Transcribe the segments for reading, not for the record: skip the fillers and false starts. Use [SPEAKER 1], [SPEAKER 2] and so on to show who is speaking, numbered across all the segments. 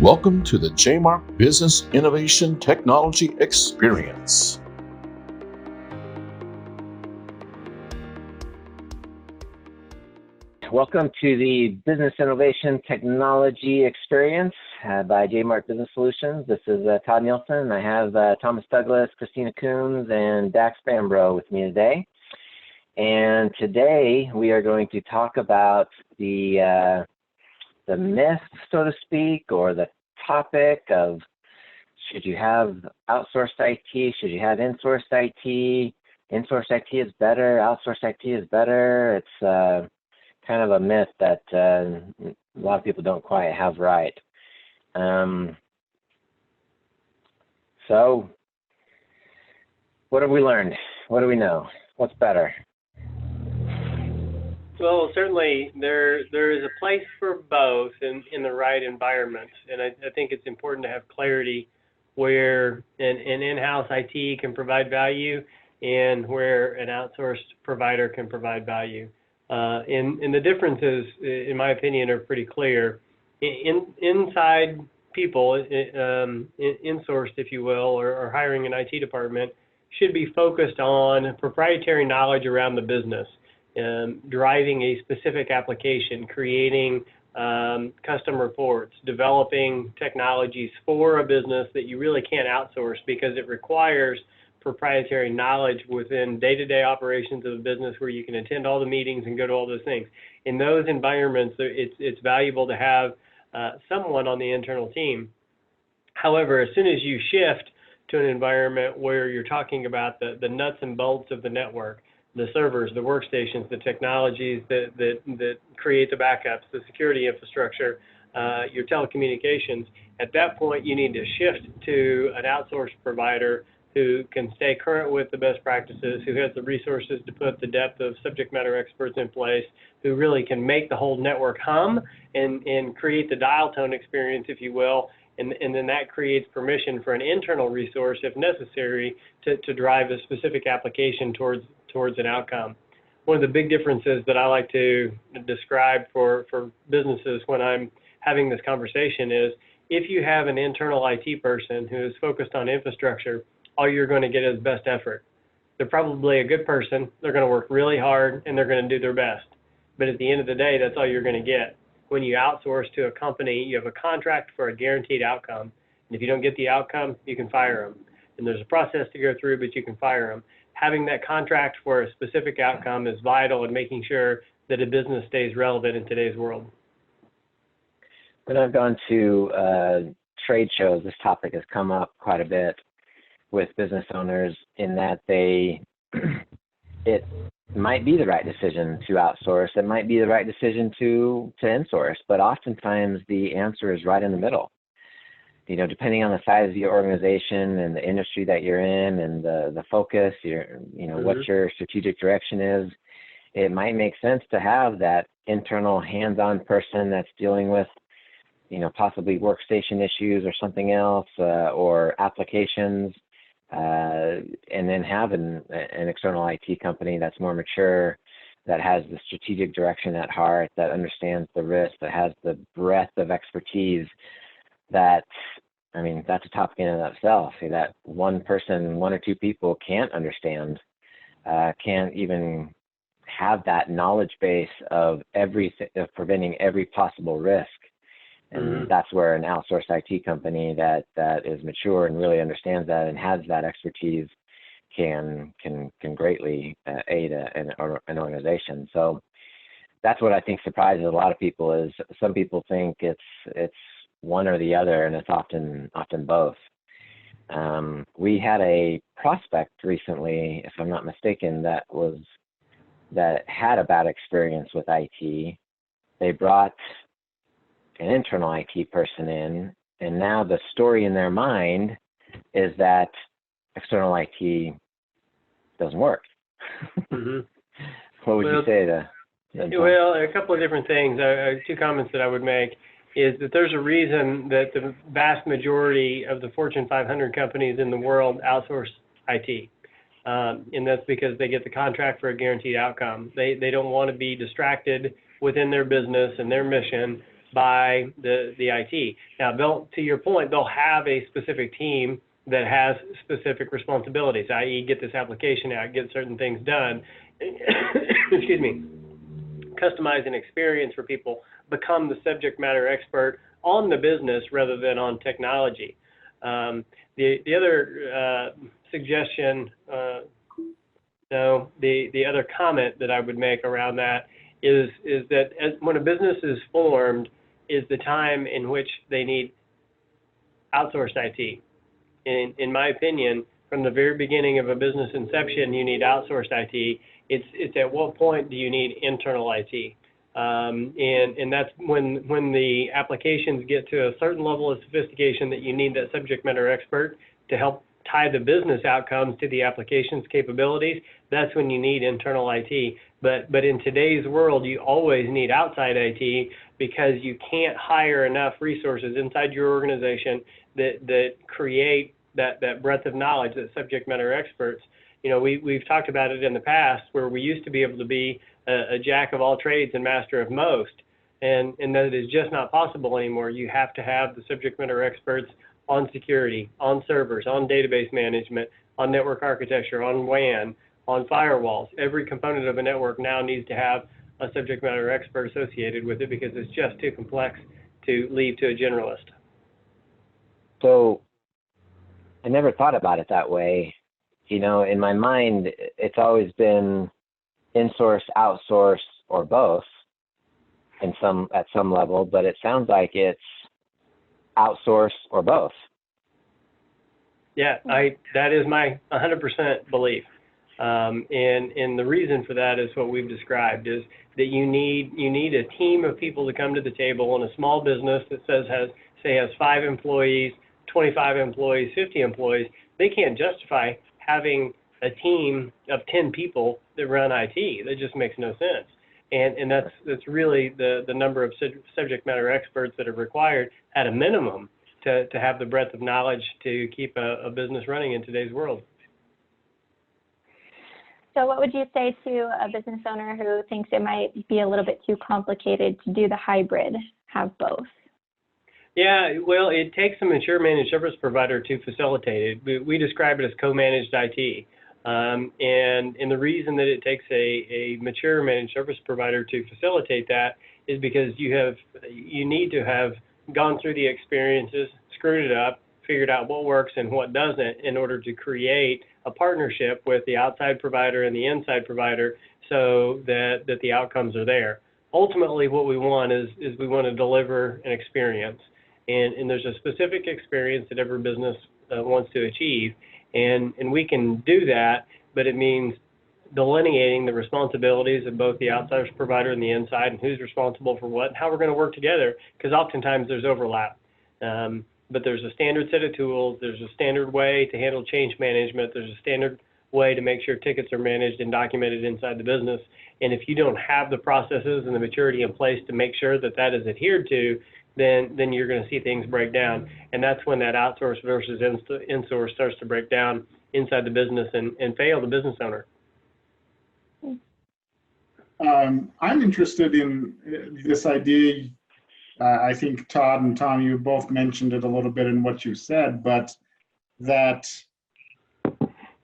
[SPEAKER 1] Welcome to the JMark Business Innovation Technology Experience.
[SPEAKER 2] Welcome to the Business Innovation Technology Experience by JMark Business Solutions. This is Todd Nielsen. I have Thomas Douglas, Christina Coombs, and Dax Bambro with me today. And today we are going to talk about the myth, so to speak, or the topic of should you have outsourced IT, should you have insourced IT, insourced IT is better, outsourced IT is better. It's kind of a myth that a lot of people don't quite have right. So what have we learned? What do we know? What's better?
[SPEAKER 3] Well, certainly there is a place for both in the right environment, and I think it's important to have clarity where an in-house IT can provide value and where an outsourced provider can provide value. And the differences, in my opinion, are pretty clear. Inside people, insourced, if you will, or hiring an IT department, should be focused on proprietary knowledge around the business. Driving a specific application, creating custom reports, developing technologies for a business that you really can't outsource because it requires proprietary knowledge within day-to-day operations of a business where you can attend all the meetings and go to all those things. In those environments, it's valuable to have someone on the internal team. However, as soon as you shift to an environment where you're talking about the nuts and bolts of the network, the servers, the workstations, the technologies that create the backups, the security infrastructure, your telecommunications, at that point you need to shift to an outsourced provider who can stay current with the best practices, who has the resources to put the depth of subject matter experts in place, who really can make the whole network hum and create the dial tone experience, if you will, and then that creates permission for an internal resource, if necessary, to drive a specific application towards an outcome. One of the big differences that I like to describe for businesses when I'm having this conversation is if you have an internal IT person who is focused on infrastructure, all you're going to get is best effort. They're probably a good person, they're going to work really hard, and they're going to do their best. But at the end of the day, that's all you're going to get. When you outsource to a company, you have a contract for a guaranteed outcome. And if you don't get the outcome, you can fire them. And there's a process to go through, but you can fire them. Having that contract for a specific outcome is vital in making sure that a business stays relevant in today's world.
[SPEAKER 2] When I've gone to trade shows, this topic has come up quite a bit with business owners in that it might be the right decision to outsource. It might be the right decision to insource, but oftentimes the answer is right in the middle. You know, depending on the size of your organization and the industry that you're in and the focus, what your strategic direction is, it might make sense to have that internal hands-on person that's dealing with, possibly workstation issues or something else, or applications, and then have an external IT company that's more mature, that has the strategic direction at heart, that understands the risk, that has the breadth of expertise. That's a topic in and of itself. That one person, one or two people can't understand, can't even have that knowledge base of preventing every possible risk. And that's where an outsourced IT company that is mature and really understands that and has that expertise can greatly aid an organization. So that's what I think surprises a lot of people is some people think it's one or the other, and it's often both. We had a prospect recently, if I'm not mistaken, that had a bad experience with IT. They brought an internal IT person in, and now the story in their mind is that external IT doesn't work. What would you say to that?
[SPEAKER 3] Well, a couple of different things. Two comments that I would make is that there's a reason that the vast majority of the Fortune 500 companies in the world outsource IT. And that's because they get the contract for a guaranteed outcome. They don't want to be distracted within their business and their mission by the IT. Now, to your point, they'll have a specific team that has specific responsibilities, i.e. get this application out, get certain things done, excuse me, customize an experience for people, become the subject matter expert on the business rather than on technology. The other suggestion, the other comment that I would make around that is that when a business is formed is the time in which they need outsourced IT. In my opinion, from the very beginning of a business inception, you need outsourced IT. It's at what point do you need internal IT? And that's when the applications get to a certain level of sophistication that you need that subject matter expert to help tie the business outcomes to the application's capabilities. That's when you need internal IT. But in today's world, you always need outside IT because you can't hire enough resources inside your organization that create that breadth of knowledge, that subject matter experts. You know, we've talked about it in the past where we used to be able to be a jack of all trades and master of most, and that is just not possible anymore. You have to have the subject matter experts on security, on servers, on database management, on network architecture, on WAN, on firewalls. Every component of a network now needs to have a subject matter expert associated with it because it's just too complex to leave to a generalist.
[SPEAKER 2] So I never thought about it that way. You know, in my mind, it's always been in-source, outsource, or both at some level, but it sounds like it's outsource or both.
[SPEAKER 3] Yeah, that is my 100% belief. And the reason for that is what we've described, is that you need a team of people to come to the table in a small business that has 5 employees, 25 employees, 50 employees. They can't justify having a team of 10 people that run IT. That just makes no sense. And that's really the number of subject matter experts that are required at a minimum to have the breadth of knowledge to keep a business running in today's world.
[SPEAKER 4] So what would you say to a business owner who thinks it might be a little bit too complicated to do the hybrid, have both?
[SPEAKER 3] Yeah, well, it takes a mature managed service provider to facilitate it. We describe it as co-managed IT. And the reason that it takes a mature managed service provider to facilitate that is because you need to have gone through the experiences, screwed it up, figured out what works and what doesn't in order to create a partnership with the outside provider and the inside provider so that the outcomes are there. Ultimately, what we want is we want to deliver an experience. And there's a specific experience that every business wants to achieve. And we can do that, but it means delineating the responsibilities of both the outside provider and the inside, and who's responsible for what, and how we're going to work together, because oftentimes there's overlap. But there's a standard set of tools, there's a standard way to handle change management, there's a standard way to make sure tickets are managed and documented inside the business. And if you don't have the processes and the maturity in place to make sure that that is adhered to, then you're going to see things break down. And that's when that outsource versus in-source starts to break down inside the business and fail the business owner.
[SPEAKER 5] I'm interested in this idea. I think Todd and Tom, you both mentioned it a little bit in what you said, but that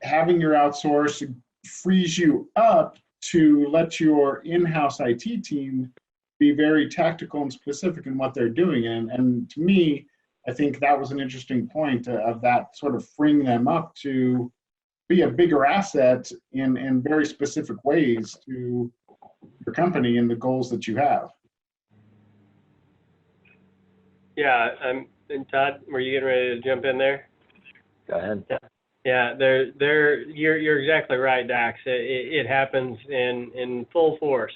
[SPEAKER 5] having your outsource frees you up to let your in-house IT team be very tactical and specific in what they're doing. And to me, I think that was an interesting point of that sort of freeing them up to be a bigger asset in very specific ways to your company and the goals that you have.
[SPEAKER 3] Yeah, and Todd, were you getting ready to jump in there?
[SPEAKER 2] Go ahead.
[SPEAKER 3] Yeah, you're exactly right, Dax. It happens in full force.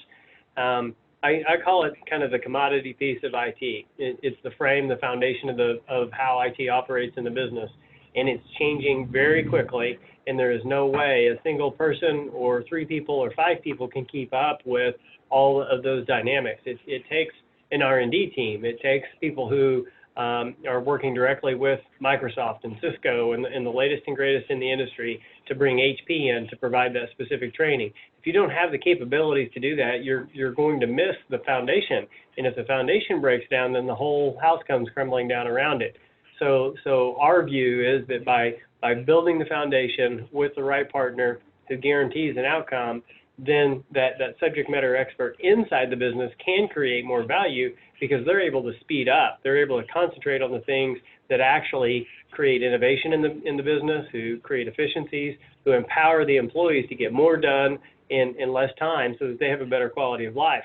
[SPEAKER 3] I call it kind of the commodity piece of IT. It's the frame, the foundation of how IT operates in the business, and it's changing very quickly. And there is no way a single person or 3 people or 5 people can keep up with all of those dynamics. It takes an R&D team. It takes people who are working directly with Microsoft and Cisco and the latest and greatest in the industry to bring HP in to provide that specific training. If you don't have the capabilities to do that, you're going to miss the foundation. And if the foundation breaks down, then the whole house comes crumbling down around it. So our view is that by building the foundation with the right partner who guarantees an outcome, then that subject matter expert inside the business can create more value because they're able to speed up. They're able to concentrate on the things that actually create innovation in the business, who create efficiencies, who empower the employees to get more done in less time so that they have a better quality of life.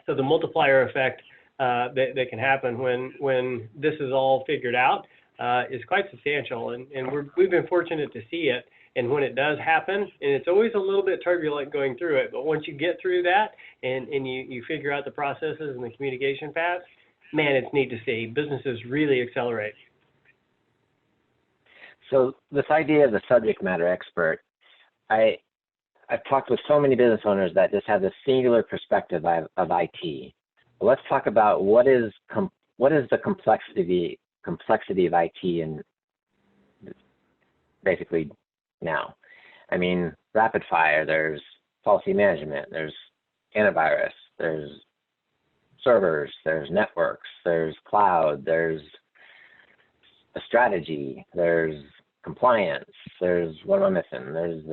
[SPEAKER 3] So the multiplier effect that can happen when this is all figured out is quite substantial, and we've been fortunate to see it. And when it does happen, and it's always a little bit turbulent going through it, but once you get through that and you figure out the processes and the communication paths, man, it's neat to see. Businesses really accelerate.
[SPEAKER 2] So this idea of the subject matter expert, I've talked with so many business owners that just have this singular perspective of IT. But let's talk about what is the complexity of IT and basically now. I mean, rapid fire, there's policy management, there's antivirus, there's servers, there's networks, there's cloud, there's a strategy, there's compliance, there's, what am I missing?
[SPEAKER 3] There's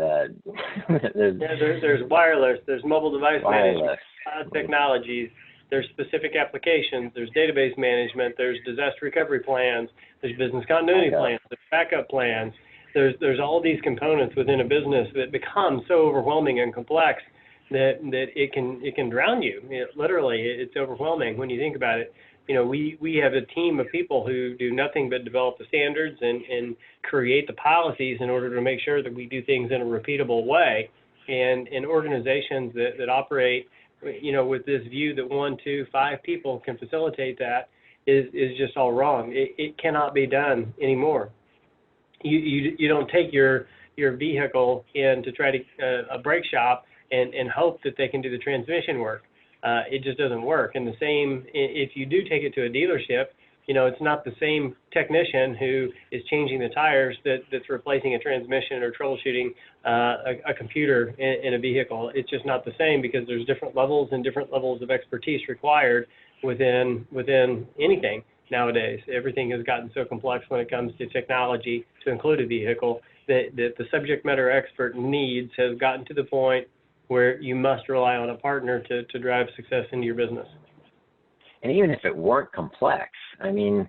[SPEAKER 3] wireless, there's mobile device management, cloud technologies, there's specific applications, there's database management, there's disaster recovery plans, there's business continuity plans, there's backup plans. There's all these components within a business that become so overwhelming and complex that it can drown you. Literally, it's overwhelming when you think about it. We have a team of people who do nothing but develop the standards and create the policies in order to make sure that we do things in a repeatable way. And in organizations that operate, with this view that 1, 2, 5 people can facilitate that is just all wrong. It cannot be done anymore. You don't take your vehicle in to try to a brake shop and hope that they can do the transmission work. It just doesn't work. And the same, if you do take it to a dealership, it's not the same technician who is changing the tires that's replacing a transmission or troubleshooting a computer in a vehicle. It's just not the same because there's different levels and different levels of expertise required within anything. Nowadays, everything has gotten so complex when it comes to technology to include a vehicle that the subject matter expert needs has gotten to the point where you must rely on a partner to drive success into your business.
[SPEAKER 2] And even if it weren't complex, I mean,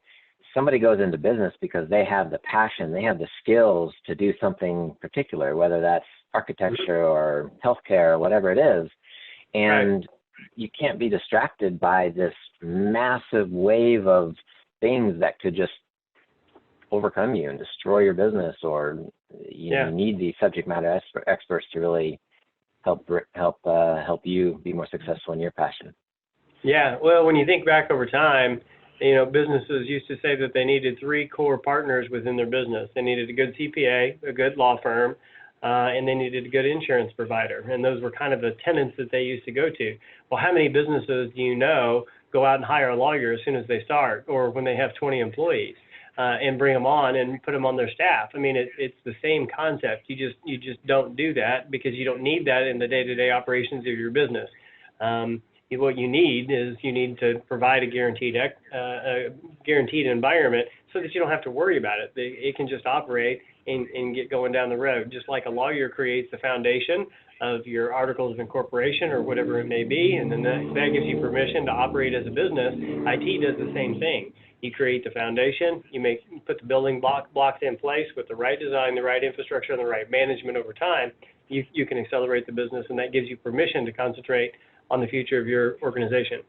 [SPEAKER 2] somebody goes into business because they have the passion, they have the skills to do something particular, whether that's architecture or healthcare or whatever it is. And you can't be distracted by this massive wave of things that could just overcome you and destroy your business, or you need these subject matter experts to really help you be more successful in your passion.
[SPEAKER 3] Yeah, well, when you think back over time, businesses used to say that they needed 3 core partners within their business. They needed a good CPA, a good law firm, and they needed a good insurance provider. And those were kind of the tenets that they used to go to. Well, how many businesses do you know go out and hire a lawyer as soon as they start, or when they have 20 employees, and bring them on and put them on their staff? I mean, it's the same concept. You just don't do that because you don't need that in the day-to-day operations of your business. What you need to provide a guaranteed environment so that you don't have to worry about it. It can just operate and get going down the road. Just like a lawyer creates the foundation of your articles of incorporation or whatever it may be, and then that gives you permission to operate as a business. IT does the same thing. You create the foundation, you put the building blocks in place with the right design, the right infrastructure, and the right management over time. You can accelerate the business, and that gives you permission to concentrate on the future of your organization.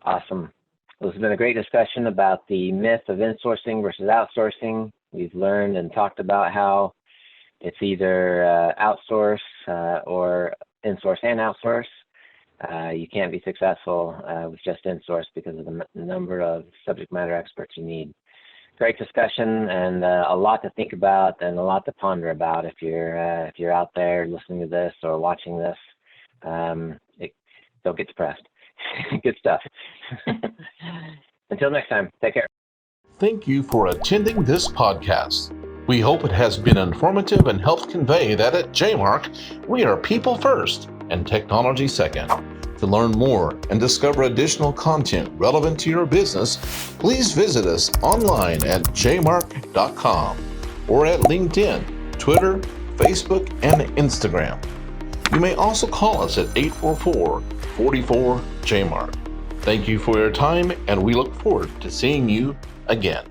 [SPEAKER 2] Awesome. This has been a great discussion about the myth of insourcing versus outsourcing. We've learned and talked about how it's either outsource or insource and outsource. You can't be successful with just insource because of the number of subject matter experts you need. Great discussion, and a lot to think about and a lot to ponder about if you're out there listening to this or watching this. Don't get depressed. Good stuff. Until next time, take care.
[SPEAKER 1] Thank you for attending this podcast. We hope it has been informative and helped convey that at JMark, we are people first and technology second. To learn more and discover additional content relevant to your business, please visit us online at jmark.com or at LinkedIn, Twitter, Facebook, and Instagram. You may also call us at 844-44-JMark. Thank you for your time, and we look forward to seeing you again.